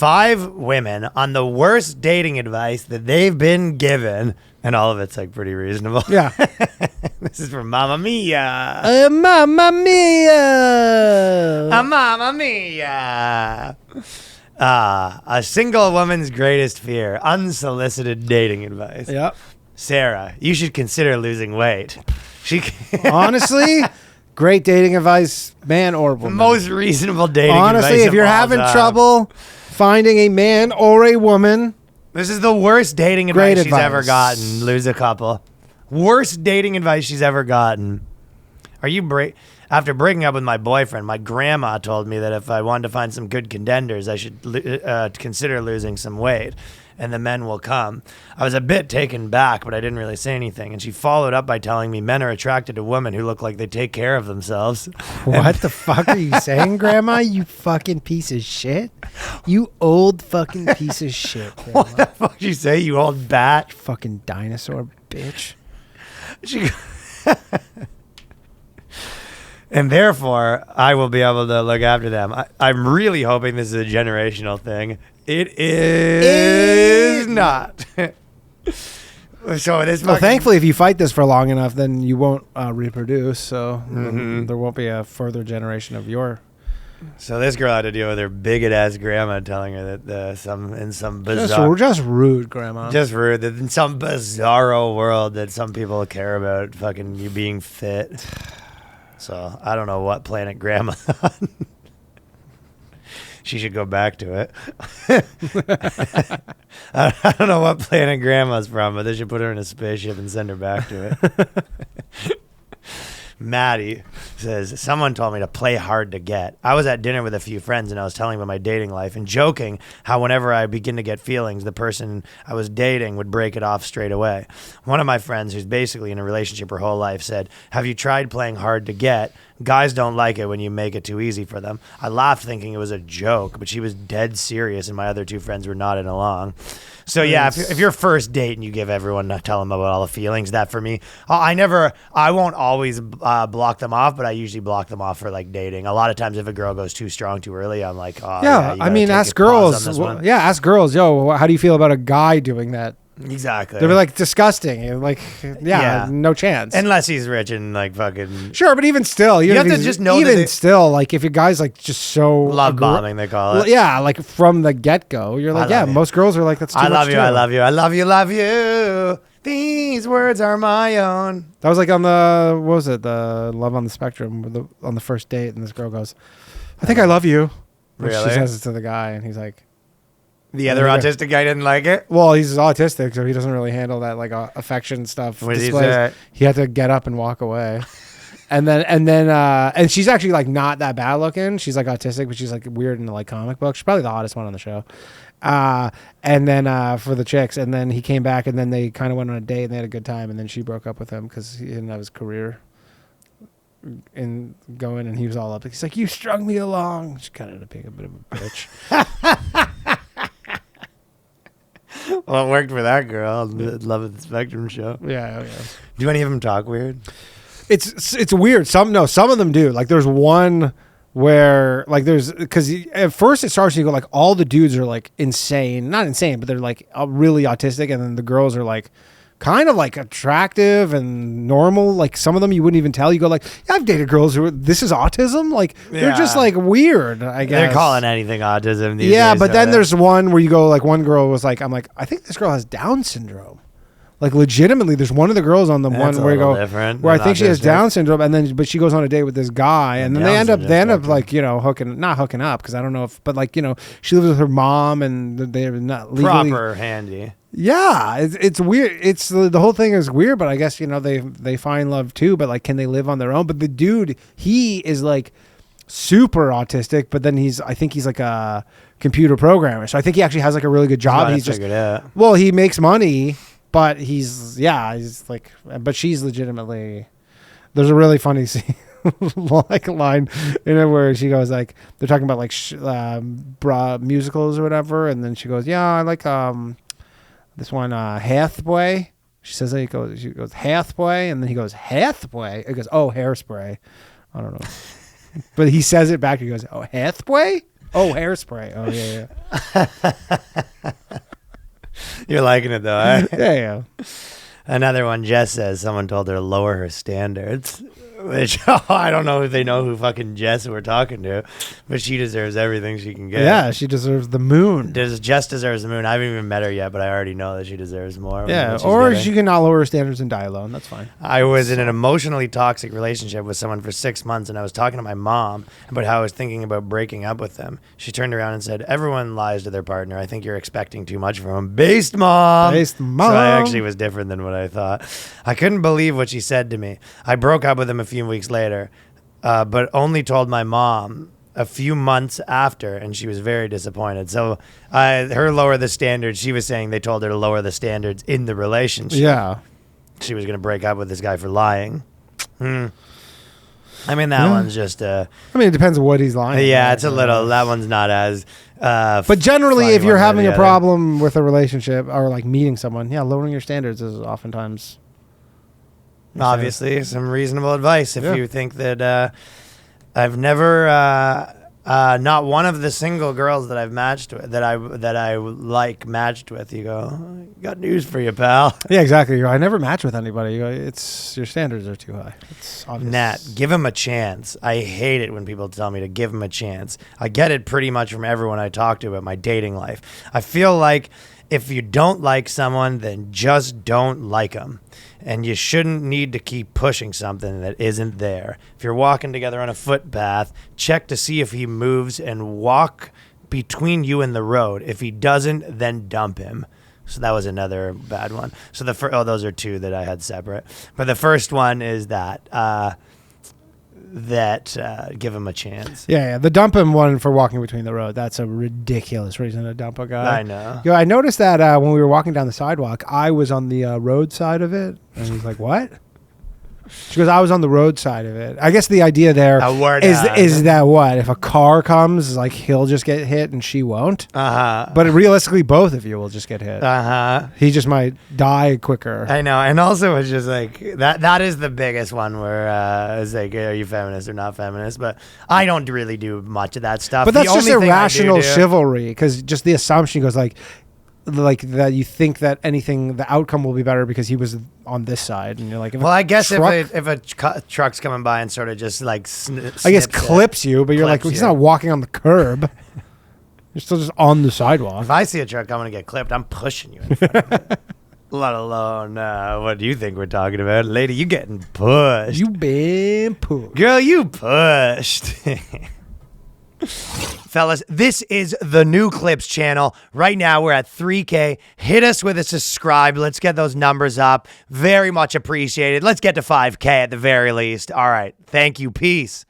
5 women on the worst dating advice that they've been given. And all of it's like pretty reasonable. Yeah. This is from Mamma Mia. Mamma Mia. Mamma Mia. A single woman's greatest fear. Unsolicited dating advice. Yep. Sarah, you should consider losing weight. Honestly, great dating advice, man or woman. Most reasonable dating advice. Honestly, if you're having trouble finding a man or a woman, this is the worst dating advice she's ever gotten. Lose a couple. Worst dating advice she's ever gotten. After breaking up with my boyfriend, my grandma told me that if I wanted to find some good contenders, I should consider losing some weight, and the men will come. I was a bit taken back, but I didn't really say anything. And she followed up by telling me men are attracted to women who look like they take care of themselves. What the fuck are you saying, Grandma? You fucking piece of shit. You old fucking piece of shit, Grandma. What the fuck did you say, you old bat? You fucking dinosaur bitch. And therefore, I will be able to look after them. I'm really hoping this is a generational thing. It is not. So this. Well, thankfully, if you fight this for long enough, then you won't reproduce. So there won't be a further generation of your. So this girl had to deal with her bigot ass grandma telling her that in some bizarre, just rude, Grandma. Just rude that in some bizarro world that some people care about fucking you being fit. So I don't know what planet Grandma's on. She should go back to it. I don't know what planet Grandma's from, but they should put her in a spaceship and send her back to it. Maddie says, someone told me to play hard to get. I was at dinner with a few friends and I was telling them about my dating life and joking how whenever I begin to get feelings, the person I was dating would break it off straight away. One of my friends, who's basically in a relationship her whole life, said, have you tried playing hard to get? Guys don't like it when you make it too easy for them. I laughed thinking it was a joke, but she was dead serious and my other 2 friends were nodding along. So yeah, if you're first date and you give everyone, tell them about all the feelings, that for me, I won't always block them off, but I usually block them off for like dating. A lot of times if a girl goes too strong too early, I'm like, oh yeah. I mean, ask girls. Ask girls, yo, how do you feel about a guy doing that? Exactly. They'll be like, disgusting. And like, yeah, no chance. Unless he's rich and like fucking. Sure, but even still, you have to just know even still, like if a guy's like just so love bombing, they call it. Yeah, like from the get go, you're like, yeah, most girls are like, that's too much. I love you. I love you. Love you. These words are my own. That was like on the, what was it? The Love on the Spectrum on the first date, and this girl goes, I think I love you. Really? She says it to the guy, and he's like. The other autistic guy didn't like it? Well, he's autistic, so he doesn't really handle that like affection stuff. What did he say? He had to get up and walk away. and she's actually like not that bad looking. She's like autistic, but she's like weird in the like comic book. She's probably the hottest one on the show. And then for the chicks, and then he came back, and then they kind of went on a date, and they had a good time, and then she broke up with him because he didn't have his career in going, and he was all up. He's like, you strung me along. She kind of being a bit of a bitch. Well, it worked for that girl. Love of the Spectrum show. Yeah. Do any of them talk weird? It's weird. Some of them do. Like there's one where like because at first it starts, you go like all the dudes are like insane, not insane, but they're like really autistic, and then the girls are like kind of like attractive and normal. Like some of them you wouldn't even tell. You go like, yeah, I've dated girls who this is autism. Like they're just like weird, I guess. They're calling anything autism these days. But then there's one where you go like, one girl was like, I'm like, I think this girl has Down syndrome. Like legitimately, there's one of the girls on the one where you go, where I think she has Down syndrome, and then but she goes on a date with this guy, and then they end up like not hooking up because I don't know if, but like she lives with her mom and they're not legally proper handy. Yeah, it's weird. It's the whole thing is weird, but I guess they find love too. But like, can they live on their own? But the dude, he is like super autistic, but then I think he's like a computer programmer. So I think he actually has like a really good job. He's just he makes money, but he's like, but she's legitimately. There's a really funny scene. Like a line in it where she goes like, they're talking about like musicals or whatever, and then she goes, yeah, I like this one, Hathaway. She says that she goes Hathaway, and then he goes Hathaway. It goes, oh, Hairspray. I don't know, but he says it back. He goes, oh, Hathaway. Oh, hairspray. Oh, yeah. You're liking it though, eh? Yeah. Another one, Jess says someone told her to lower her standards. Which, I don't know if they know who fucking Jess we're talking to, but she deserves everything she can get. Yeah, she deserves the moon. Jess deserves the moon. I haven't even met her yet, but I already know that she deserves more. Yeah, or she can not lower her standards and die alone. That's fine. I was in an emotionally toxic relationship with someone for 6 months, and I was talking to my mom about how I was thinking about breaking up with them. She turned around and said, "Everyone lies to their partner. I think you're expecting too much from him." Based mom. Based mom. So I actually was different than what I thought. I couldn't believe what she said to me. I broke up with him a few weeks later, but only told my mom a few months after, and she was very disappointed. So her lower the standards, she was saying they told her to lower the standards in the relationship. Yeah. She was going to break up with this guy for lying. I mean, that one's just I mean, it depends on what he's lying yeah, about. it's a little, that one's not as but generally, funny if you're one way or having the a other. problem with a relationship or like meeting someone, yeah, lowering your standards is oftentimes Obviously, some reasonable advice if Yeah. you think that I've never not one of the single girls that I've matched with that I like matched with. You go, got news for you, pal. Yeah, exactly. You go, I never match with anybody. You go, it's your standards are too high. It's obvious. Nat, give him a chance. I hate it when people tell me to give him a chance. I get it pretty much from everyone I talk to about my dating life. I feel like if you don't like someone, then just don't like them. And you shouldn't need to keep pushing something that isn't there. If you're walking together on a footpath, check to see if he moves and walk between you and the road. If he doesn't, then dump him. So that was another bad one. So those are two that I had separate. But the first one is that give him a chance. Yeah. The dump him one for walking between the road. That's a ridiculous reason to dump a guy. I know. Yo, I noticed that when we were walking down the sidewalk, I was on the road side of it. And he's like, what? She goes, I was on the road side of it. I guess the idea there is that what? If a car comes, like he'll just get hit and she won't? Uh-huh. But realistically, both of you will just get hit. Uh-huh. He just might die quicker. I know. And also it's just like, that is the biggest one where it's like, are you feminist or not feminist? But I don't really do much of that stuff. But that's The just only thing I irrational do chivalry, because just the assumption goes like that you think that the outcome will be better because he was on this side, and you're like, Well, I guess truck, if a truck's coming by and sort of just like I guess clips you, but you're like, Clips he's you. not walking on the curb. You're still just on the sidewalk. If I see a truck coming to get clipped, I'm pushing you in front of it. Let alone, what do you think we're talking about? Lady, you getting pushed. You been pushed. Girl, you pushed. Fellas, this is the New Clips channel. Right now, we're at 3K. Hit us with a subscribe. Let's get those numbers up. Very much appreciated. Let's get to 5K at the very least. All right. Thank you. Peace.